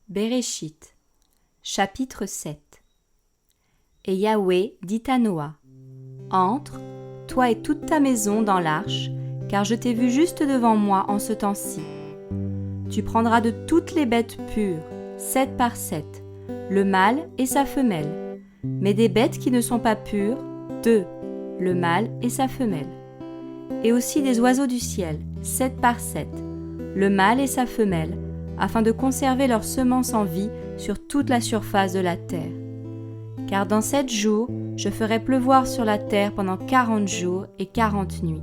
Béréchit, chapitre 7. Et Yahweh dit à Noa, « Entre, toi et toute ta maison, dans l'arche, car je t'ai vu juste devant moi en ce temps-ci. Tu prendras de toutes les bêtes pures, 7 par 7, le mâle et sa femelle, mais des bêtes qui ne sont pas pures, 2, le mâle et sa femelle. Et aussi des oiseaux du ciel, 7 par 7, le mâle et sa femelle, afin de conserver leur semence en vie sur toute la surface de la terre. Car dans 7 jours, je ferai pleuvoir sur la terre pendant 40 jours et 40 nuits.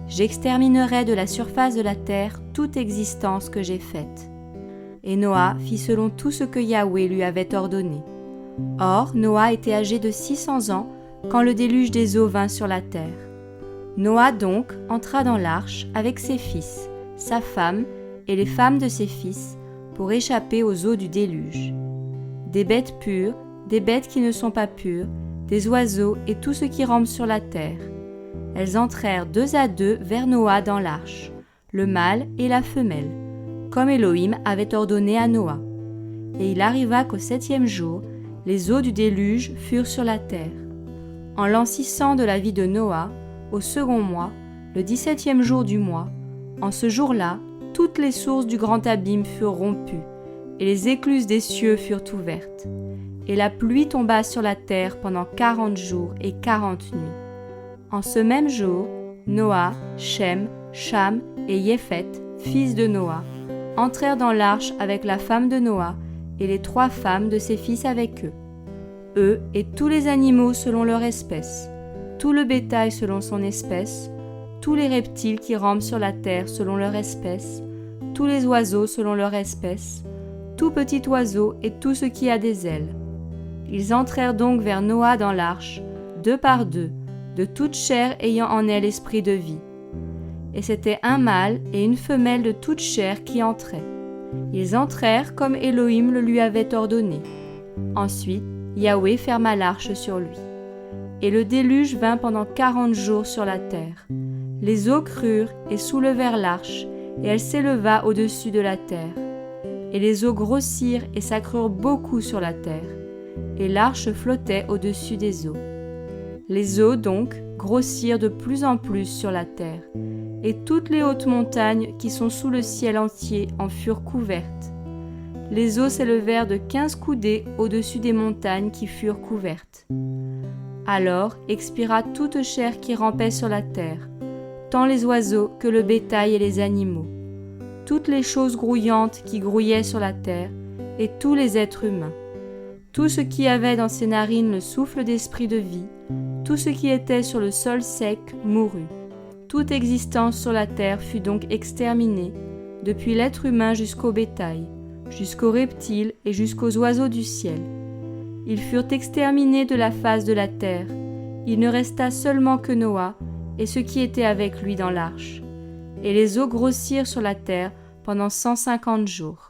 J'exterminerai de la surface de la terre toute existence que j'ai faite. » Et Noa fit selon tout ce que Yahweh lui avait ordonné. Or, Noa était âgé de 600 ans quand le déluge des eaux vint sur la terre. Noa donc entra dans l'arche avec ses fils, sa femme et les femmes de ses fils, pour échapper aux eaux du déluge. Des bêtes pures, des bêtes qui ne sont pas pures, des oiseaux et tout ce qui rampe sur la terre. Elles entrèrent 2 à 2 vers Noa dans l'arche, le mâle et la femelle, comme Elohim avait ordonné à Noa. Et il arriva qu'au 7e jour, les eaux du déluge furent sur la terre. En l'an 600 de la vie de Noa, au 2e mois, le 17e jour du mois, en ce jour-là, toutes les sources du grand abîme furent rompues, et les écluses des cieux furent ouvertes. Et la pluie tomba sur la terre pendant 40 jours et 40 nuits. En ce même jour, Noa, Shem, Cham et Yéphet, fils de Noa, entrèrent dans l'arche avec la femme de Noa et les 3 femmes de ses fils avec eux. Eux et tous les animaux selon leur espèce, tout le bétail selon son espèce, tous les reptiles qui rampent sur la terre selon leur espèce, tous les oiseaux selon leur espèce, tout petit oiseau et tout ce qui a des ailes. Ils entrèrent donc vers Noa dans l'arche, 2 par 2, de toute chair ayant en elle esprit de vie. Et c'était un mâle et une femelle de toute chair qui entraient. Ils entrèrent comme Elohim le lui avait ordonné. Ensuite, Yahweh ferma l'arche sur lui. Et le déluge vint pendant 40 jours sur la terre. Les eaux crurent et soulevèrent l'arche, et elle s'éleva au-dessus de la terre. Et les eaux grossirent et s'accrurent beaucoup sur la terre, et l'arche flottait au-dessus des eaux. Les eaux donc grossirent de plus en plus sur la terre, et toutes les hautes montagnes qui sont sous le ciel entier en furent couvertes. Les eaux s'élevèrent de 15 coudées au-dessus des montagnes qui furent couvertes. Alors expira toute chair qui rampait sur la terre, tant les oiseaux que le bétail et les animaux, toutes les choses grouillantes qui grouillaient sur la terre, et tous les êtres humains. Tout ce qui avait dans ses narines le souffle d'esprit de vie, tout ce qui était sur le sol sec mourut. Toute existence sur la terre fut donc exterminée, depuis l'être humain jusqu'au bétail, jusqu'aux reptiles et jusqu'aux oiseaux du ciel. Ils furent exterminés de la face de la terre. Il ne resta seulement que Noa et ceux qui étaient avec lui dans l'arche. Et les eaux grossirent sur la terre pendant 150 jours.